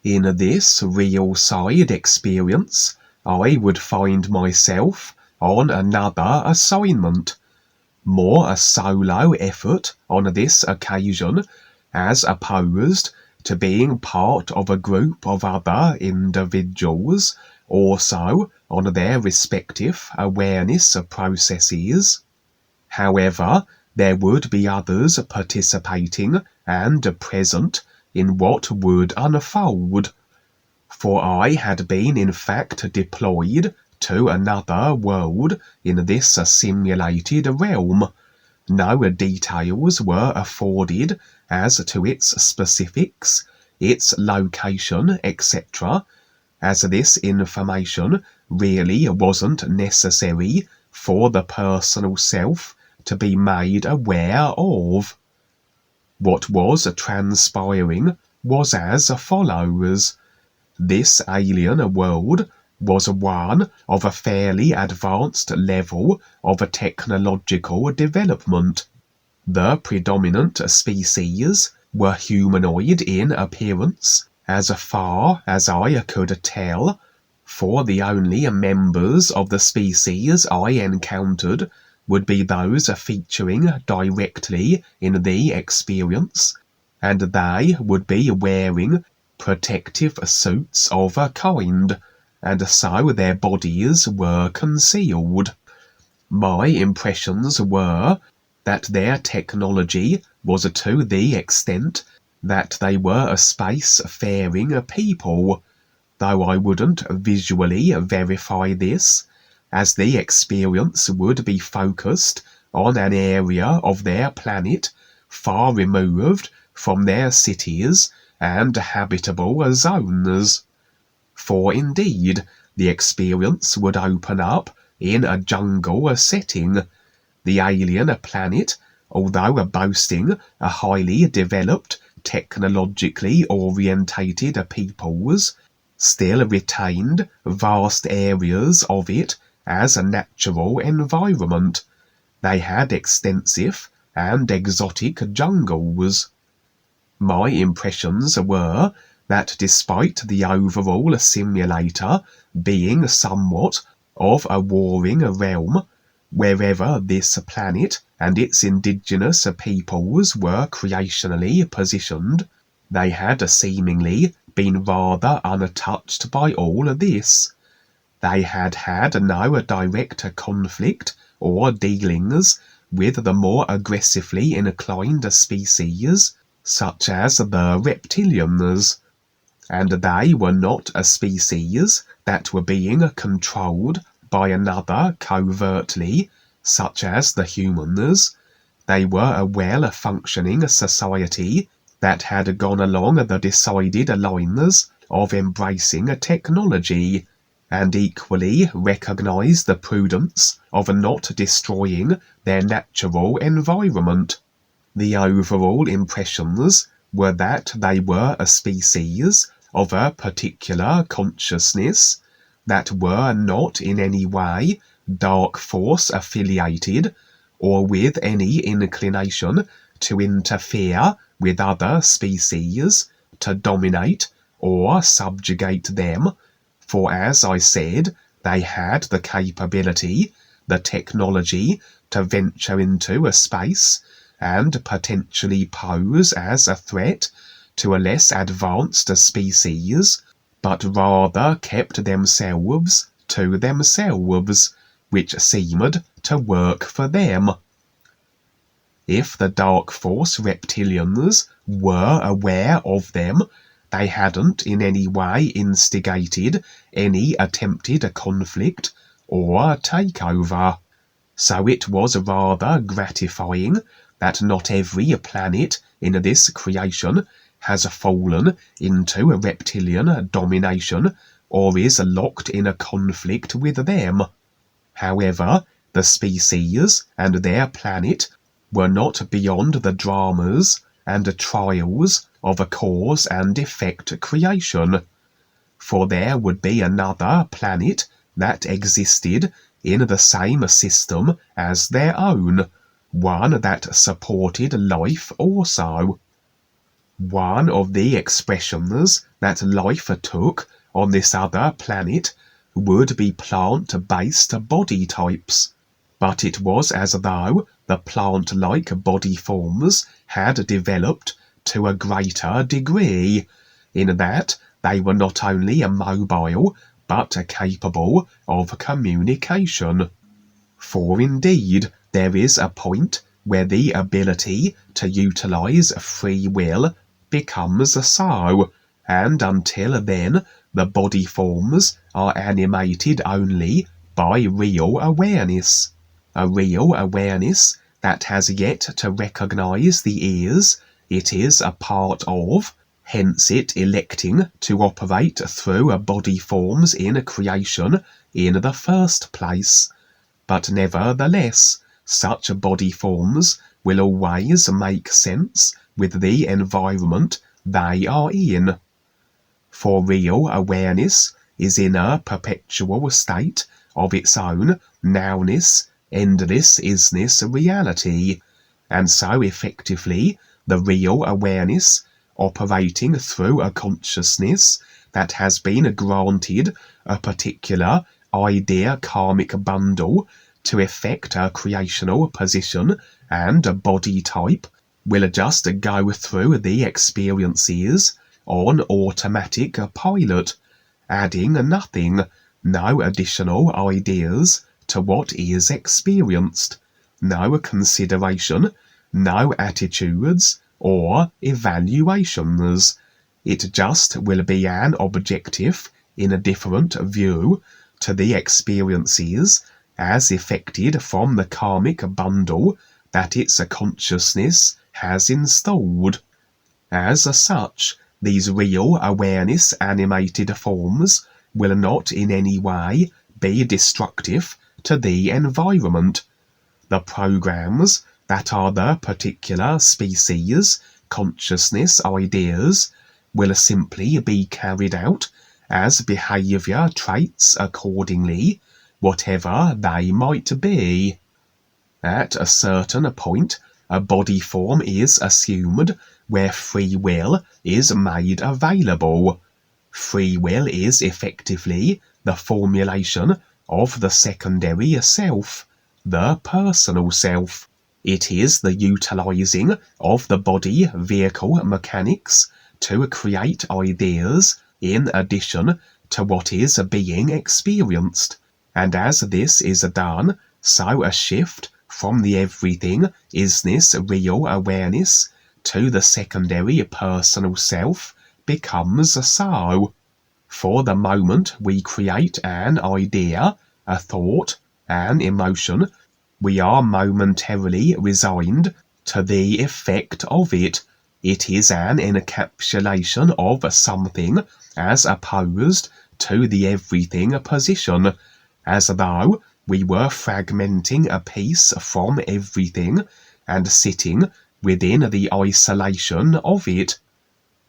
In this real side experience, I would find myself on another assignment, more a solo effort on this occasion, as opposed to being part of a group of other individuals, also on their respective awareness processes. However, there would be others participating and present in what would unfold, for I had been in fact deployed to another world in this simulated realm. No details were afforded as to its specifics, its location, etc., as this information really wasn't necessary for the personal self to be made aware of. What was transpiring was as follows. This alien world was one of a fairly advanced level of technological development. The predominant species were humanoid in appearance, as far as I could tell, for the only members of the species I encountered would be those featuring directly in the experience, and they would be wearing protective suits of a kind, and so their bodies were concealed. My impressions were that their technology was to the extent that they were a space-faring people, though I wouldn't visually verify this, as the experience would be focused on an area of their planet far removed from their cities and habitable zones. For indeed, the experience would open up in a jungle setting. The alien planet, although boasting a highly developed, technologically orientated peoples, still retained vast areas of it as a natural environment. They had extensive and exotic jungles. My impressions were that despite the overall simulator being somewhat of a warring realm, wherever this planet and its indigenous peoples were creationally positioned, they had seemingly been rather untouched by all this. They had had no direct conflict or dealings with the more aggressively inclined species, such as the reptilians, and they were not a species that were being controlled by another covertly, such as the humans. They were a well-functioning society that had gone along the decided lines of embracing technology, and equally recognized the prudence of not destroying their natural environment. The overall impressions were that they were a species of a particular consciousness, that were not in any way dark force affiliated, or with any inclination to interfere with other species, to dominate or subjugate them, for as I said, they had the capability, the technology, to venture into a space and potentially pose as a threat to a less advanced species, but rather kept themselves to themselves, which seemed to work for them. If the Dark Force reptilians were aware of them, they hadn't in any way instigated any attempted conflict or takeover. So it was rather gratifying that not every planet in this creation has fallen into a reptilian domination or is locked in a conflict with them. However, the species and their planet were not beyond the dramas and trials of a cause and effect creation, for there would be another planet that existed in the same system as their own, one that supported life also. One of the expressions that life took on this other planet would be plant-based body types, but it was as though the plant-like body forms had developed to a greater degree, in that they were not only mobile but capable of communication. For indeed there is a point where the ability to utilize free will becomes so, and until then the body forms are animated only by real awareness, a real awareness that has yet to recognize the ears it is a part of, hence it electing to operate through body forms in creation in the first place. But nevertheless, such body forms will always make sense with the environment they are in. For real awareness is in a perpetual state of its own nowness, endless isness reality, and so effectively the real awareness, operating through a consciousness that has been granted a particular idea karmic bundle to effect a creational position and a body type, will just go through the experiences on automatic pilot, adding nothing, no additional ideas to what is experienced, no consideration, no attitudes or evaluations. It just will be an objective in a different view to the experiences as effected from the karmic bundle that its consciousness has installed. As such, these real awareness animated forms will not in any way be destructive to the environment. The programs that are the particular species consciousness ideas will simply be carried out as behavior traits accordingly, whatever they might be. At a certain point, a body form is assumed where free will is made available. Free will is effectively the formulation of the secondary self, the personal self. It is the utilizing of the body vehicle mechanics to create ideas in addition to what is being experienced, and as this is done, so a shift from the everything isness real awareness to the secondary personal self becomes so. For the moment we create an idea, a thought, an emotion, we are momentarily resigned to the effect of it. It is an encapsulation of something as opposed to the everything position, as though we were fragmenting a piece from everything and sitting within the isolation of it.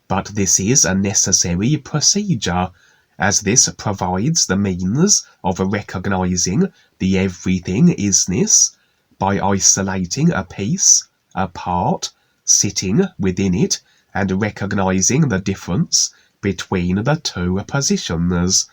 But this is a necessary procedure, as this provides the means of recognizing the everything isness by isolating a piece, a part, sitting within it, and recognizing the difference between the two positions.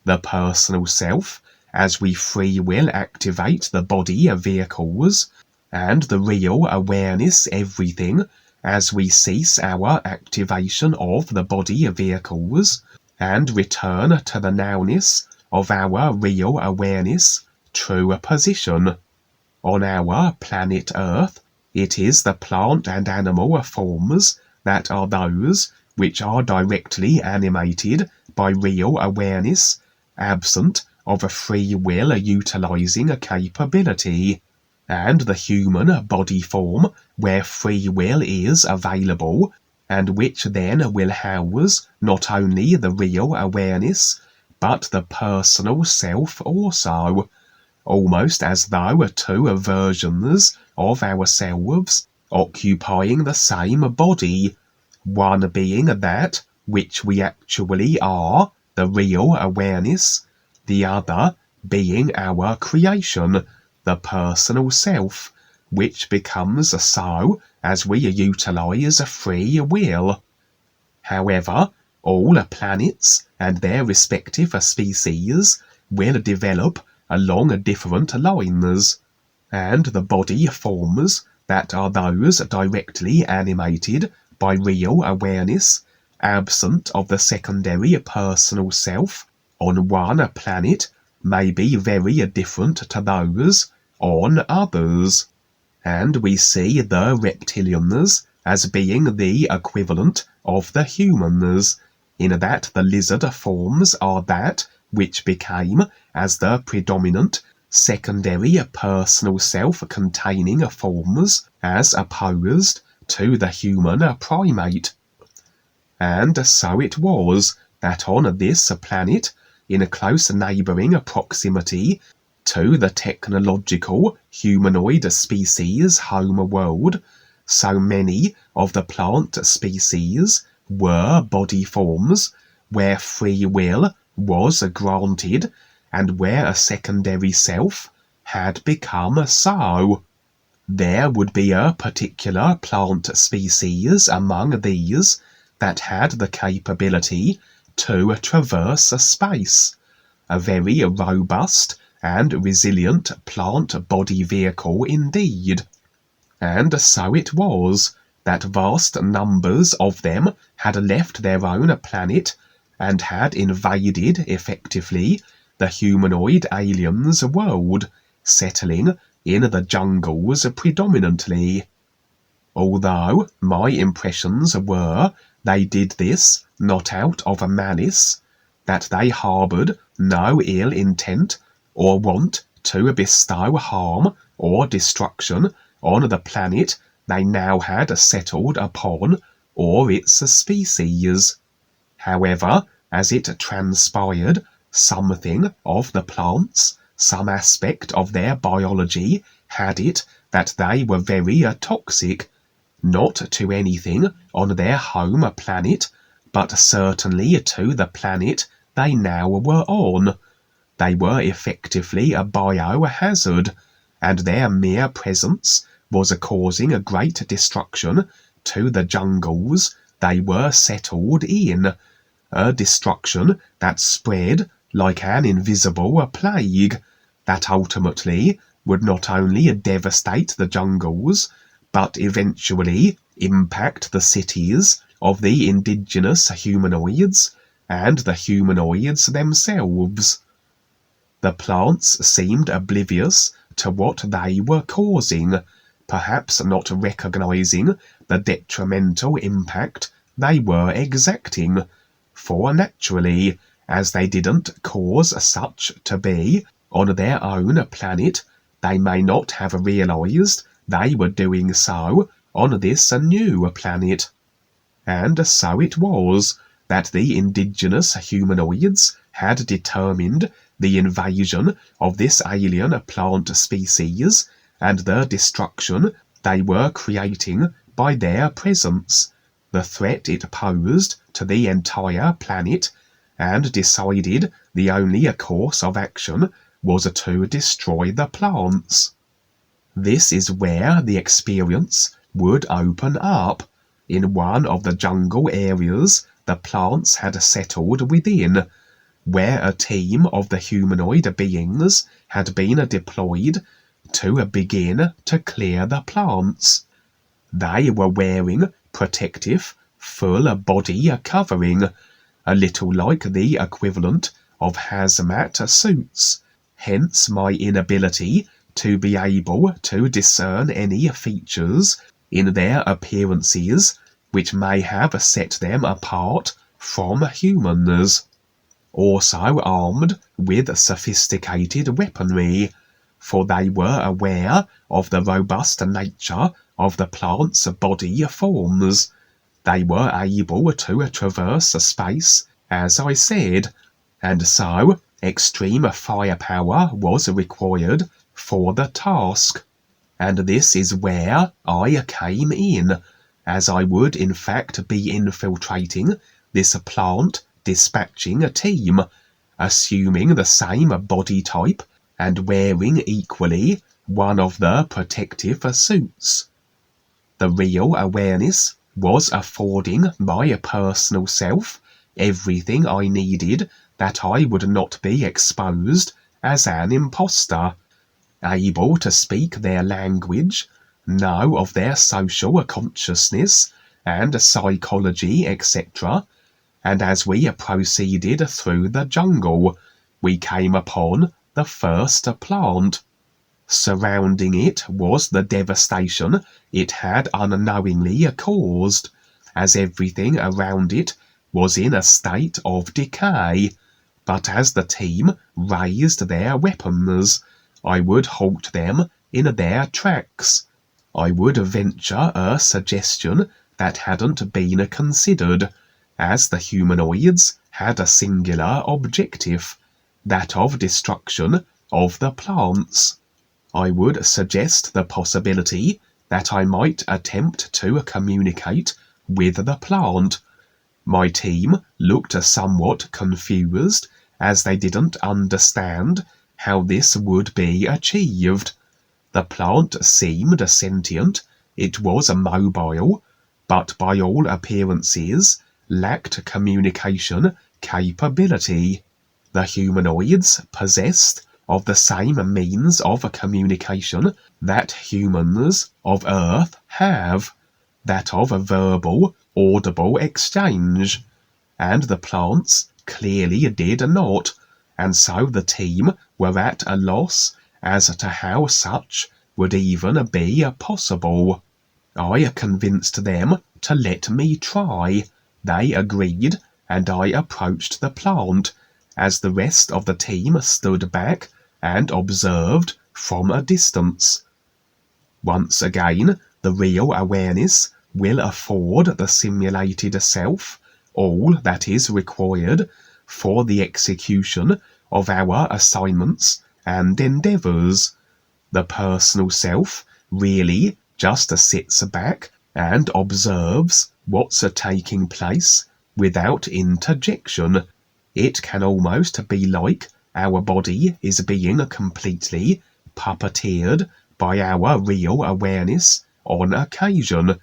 The personal self, as we free will activate the body vehicles, and the real awareness everything, as we cease our activation of the body vehicles, and return to the nowness of our real awareness, true position. On our planet Earth, it is the plant and animal forms that are those which are directly animated by real awareness, absent of a free will utilizing a capability, and the human body form where free will is available, and which then will house not only the real awareness, but the personal self also, almost as though two versions of ourselves occupying the same body, one being that which we actually are, the real awareness, the other being our creation, the personal self, which becomes so as we utilise free will. However, all planets and their respective species will develop along different lines, and the body forms that are those directly animated by real awareness, absent of the secondary personal self, on one planet may be very different to those on others. And we see the reptilians as being the equivalent of the humans, in that the lizard forms are that which became as the predominant secondary personal self-containing forms, as opposed to the human primate. And so it was that on this planet, in a close neighbouring proximity to the technological humanoid species home world, so many of the plant species were body forms where free will was granted, and where a secondary self had become so. There would be a particular plant species among these that had the capability to traverse space, a very robust and resilient plant body vehicle indeed. And so it was that vast numbers of them had left their own planet and had invaded effectively the humanoid aliens' world, settling in the jungles predominantly. Although my impressions were they did this not out of malice, that they harboured no ill intent or want to bestow harm or destruction on the planet they now had settled upon or its species. However, as it transpired, something of the plants, some aspect of their biology, had it that they were very toxic, not to anything on their home planet, but certainly to the planet they now were on. They were effectively a biohazard, and their mere presence was causing a great destruction to the jungles they were settled in, a destruction that spread like an invisible plague, that ultimately would not only devastate the jungles, but eventually impact the cities of the indigenous humanoids and the humanoids themselves. The plants seemed oblivious to what they were causing, perhaps not recognizing the detrimental impact they were exacting, for naturally, as they didn't cause such to be on their own planet, they may not have realized they were doing so on this new planet. And so it was that the indigenous humanoids had determined the invasion of this alien plant species and the destruction they were creating by their presence, the threat it posed to the entire planet, and decided the only course of action was to destroy the plants. This is where the experience would open up, in one of the jungle areas the plants had settled within, where a team of the humanoid beings had been deployed to begin to clear the plants. They were wearing protective, full body covering, a little like the equivalent of hazmat suits, hence my inability to be able to discern any features in their appearances which may have set them apart from humans. Also armed with sophisticated weaponry, for they were aware of the robust nature of the plant's body forms. They were able to traverse space, as I said, and so extreme firepower was required for the task. And this is where I came in, as I would in fact be infiltrating this plant dispatching team, assuming the same body type and wearing equally one of the protective suits. The real awareness was affording my personal self everything I needed that I would not be exposed as an imposter, able to speak their language, know of their social consciousness and psychology, etc. And as we proceeded through the jungle, we came upon the first plant. Surrounding it was the devastation it had unknowingly caused, as everything around it was in a state of decay. But as the team raised their weapons, I would halt them in their tracks. I would venture a suggestion that hadn't been considered, as the humanoids had a singular objective, that of destruction of the plants. I would suggest the possibility that I might attempt to communicate with the plant. My team looked somewhat confused, as they didn't understand how this would be achieved. The plant seemed sentient, it was mobile, but by all appearances lacked communication capability. The humanoids possessed of the same means of communication that humans of Earth have, that of a verbal, audible exchange, and the plants clearly did not, and so the team were at a loss as to how such would even be possible. I convinced them to let me try. They agreed, and I approached the plant, as the rest of the team stood back and observed from a distance. Once again, the real awareness will afford the simulated self all that is required for the execution of our assignments and endeavours. The personal self really just sits back and observes what's taking place without interjection. It can almost be like our body is being completely puppeteered by our real awareness on occasion,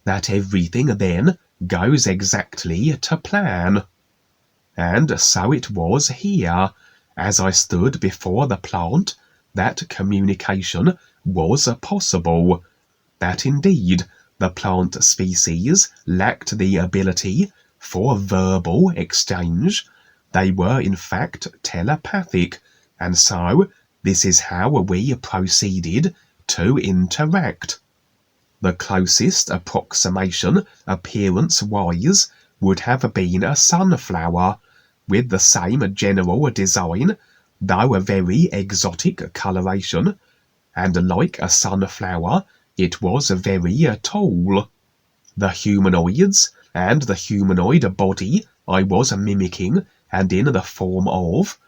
that everything then goes exactly to plan. And so it was here, as I stood before the plant, that communication was possible, that indeed the plant species lacked the ability for verbal exchange. They were in fact telepathic, and so this is how we proceeded to interact. The closest approximation appearance-wise would have been a sunflower, with the same general design, though a very exotic coloration, and like a sunflower, it was very tall. The humanoids and the humanoid body I was mimicking and in the form of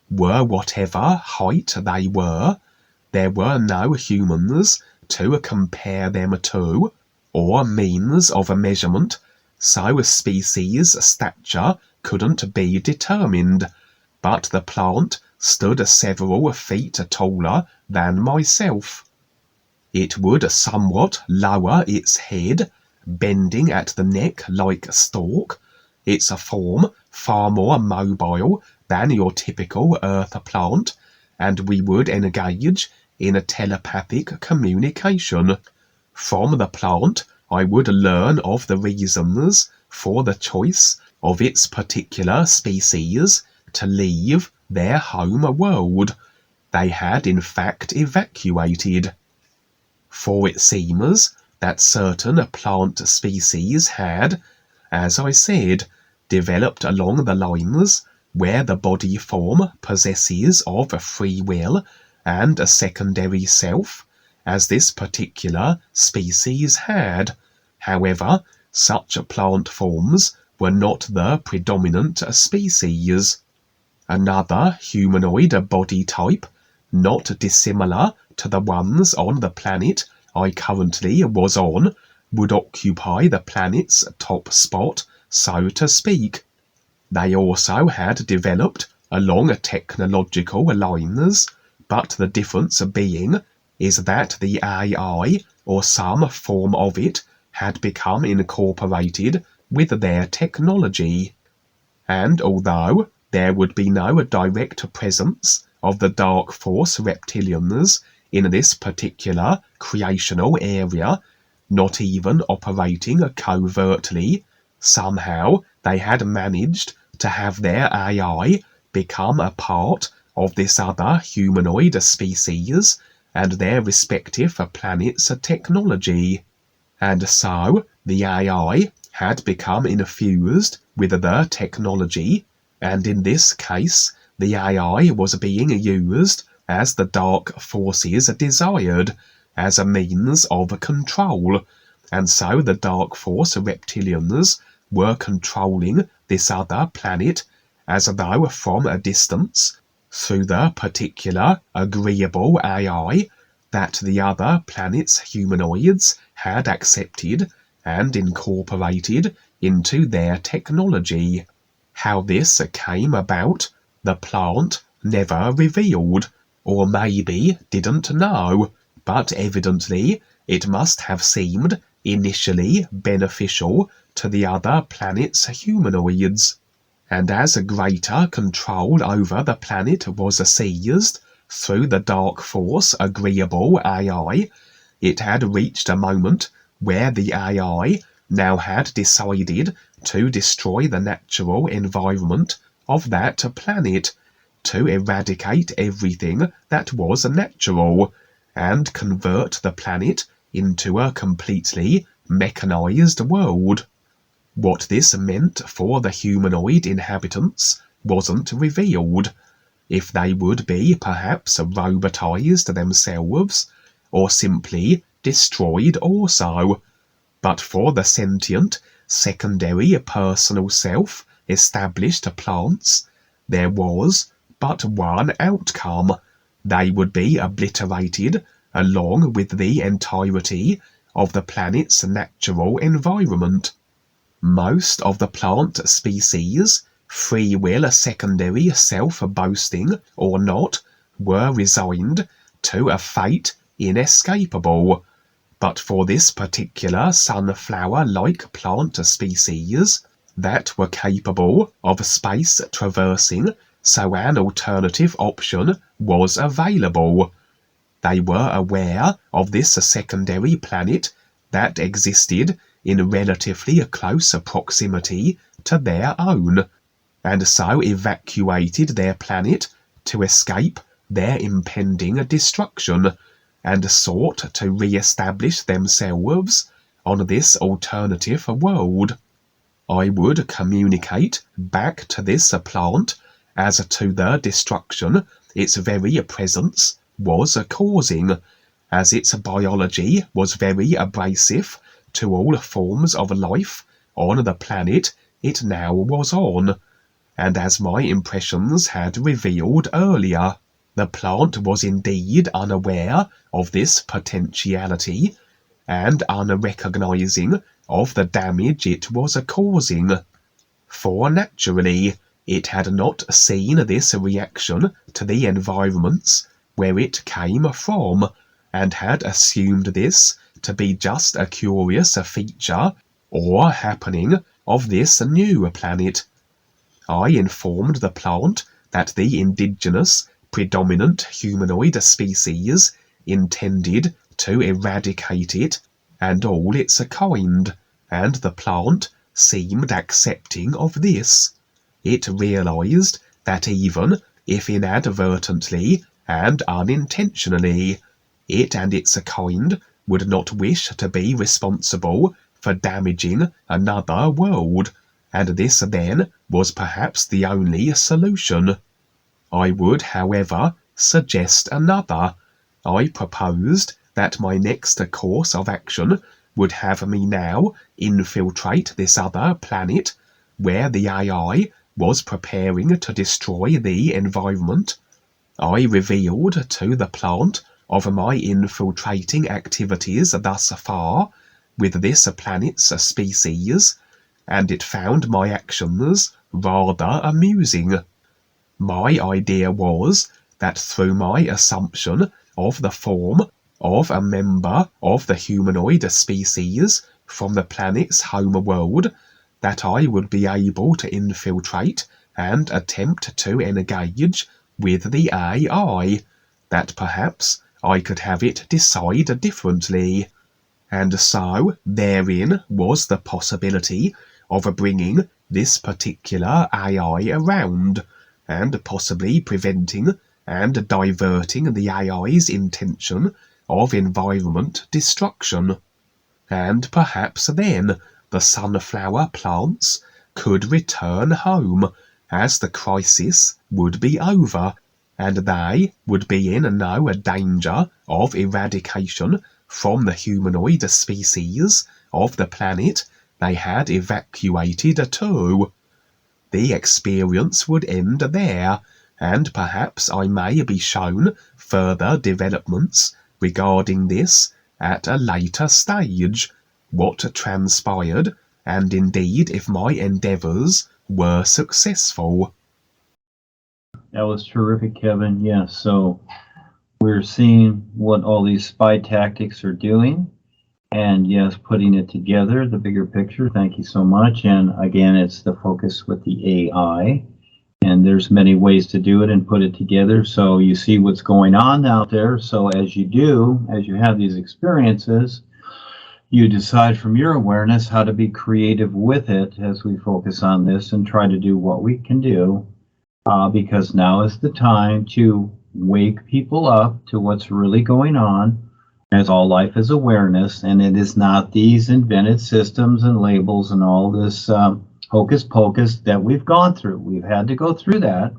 were whatever height they were. There were no humans to compare them to, or means of measurement, so species stature couldn't be determined, but the plant stood several feet taller than myself. It would somewhat lower its head, bending at the neck like a stalk, its form far more mobile than your typical earth plant, and we would engage in a telepathic communication. From the plant I would learn of the reasons for the choice of its particular species to leave their home world. They had in fact evacuated. For it seems that certain plant species had, as I said, developed along the lines where the body form possesses of free will and a secondary self, as this particular species had. However, such plant forms were not the predominant species. Another humanoid body type, not dissimilar to the ones on the planet I currently was on, would occupy the planet's top spot, so to speak. They also had developed along technological lines, but the difference being is that the AI, or some form of it, had become incorporated with their technology. And although there would be no direct presence of the dark force reptilians in this particular creational area, not even operating covertly, somehow they had managed to have their AI become a part of this other humanoid species and their respective planets' technology. And so the AI had become infused with the technology, and in this case the AI was being used as the dark forces desired, as a means of control, and so the dark force reptilians were controlling this other planet as though from a distance, through the particular agreeable AI that the other planet's humanoids had accepted and incorporated into their technology. How this came about, the plant never revealed, or maybe didn't know, but evidently it must have seemed initially beneficial to the other planet's humanoids. And as a greater control over the planet was seized through the dark force agreeable AI, it had reached a moment where the AI now had decided to destroy the natural environment of that planet, to eradicate everything that was natural, and convert the planet into a completely mechanized world. What this meant for the humanoid inhabitants wasn't revealed. If they would be perhaps robotized themselves, or simply destroyed also. But for the sentient, secondary personal self-established plants, there was but one outcome. They would be obliterated along with the entirety of the planet's natural environment. Most of the plant species, free will secondary self-boasting or not, were resigned to a fate inescapable. But for this particular sunflower-like plant species that were capable of space traversing, so an alternative option was available. They were aware of this secondary planet that existed in relatively close proximity to their own, and so evacuated their planet to escape their impending destruction, and sought to re-establish themselves on this alternative world. I would communicate back to this plant as to the destruction its very presence was causing, as its biology was very abrasive to all forms of life on the planet it now was on, and as my impressions had revealed earlier, the plant was indeed unaware of this potentiality, and unrecognizing of the damage it was causing. For naturally, it had not seen this reaction to the environments where it came from, and had assumed this to be just a curious feature or happening of this new planet. I informed the plant that the indigenous predominant humanoid species intended to eradicate it and all its kind, and the plant seemed accepting of this. It realized that even if inadvertently and unintentionally, it and its kind would not wish to be responsible for damaging another world, and this then was perhaps the only solution. I would, however, suggest another. I proposed that my next course of action would have me now infiltrate this other planet, where the AI was preparing to destroy the environment. I revealed to the plant of my infiltrating activities thus far with this planet's species, and it found my actions rather amusing. My idea was that through my assumption of the form of a member of the humanoid species from the planet's home world that I would be able to infiltrate and attempt to engage with the AI, that perhaps I could have it decide differently. And so therein was the possibility of bringing this particular AI around, and possibly preventing and diverting the AI's intention of environment destruction. And perhaps then the sunflower plants could return home, as the crisis would be over, and they would be in no danger of eradication from the humanoid species of the planet they had evacuated to. The experience would end there, and perhaps I may be shown further developments regarding this at a later stage, what transpired, and indeed if my endeavours were successful. That was terrific, Kevin. Yes, so we're seeing what all these spy tactics are doing, and yes, putting it together, the bigger picture. Thank you so much. And again, it's the focus with the AI, and there's many ways to do it and put it together. So you see what's going on out there. So as you have these experiences, you decide from your awareness how to be creative with it as we focus on this and try to do what we can do, because now is the time to wake people up to what's really going on, as all life is awareness, and it is not these invented systems and labels and all this hocus pocus that we've gone through. We've had to go through that,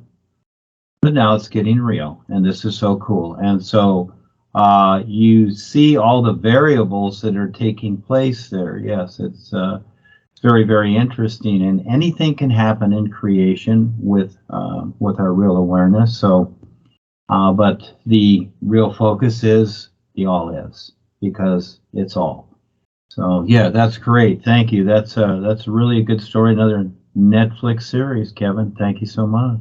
but now it's getting real, and this is so cool. And so you see all the variables that are taking place there. Yes, it's very, very interesting, and anything can happen in creation with our real awareness. So, but the real focus is the all is, because it's all. So yeah, that's great. Thank you. That's really a good story. Another Netflix series, Kevin. Thank you so much.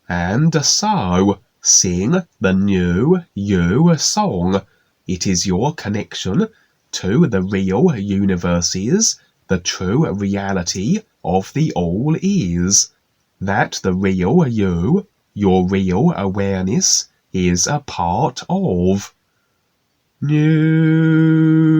And so, sing the new you song. It is your connection to the real universes, the true reality of the all is, that the real you, your real awareness, is a part of. New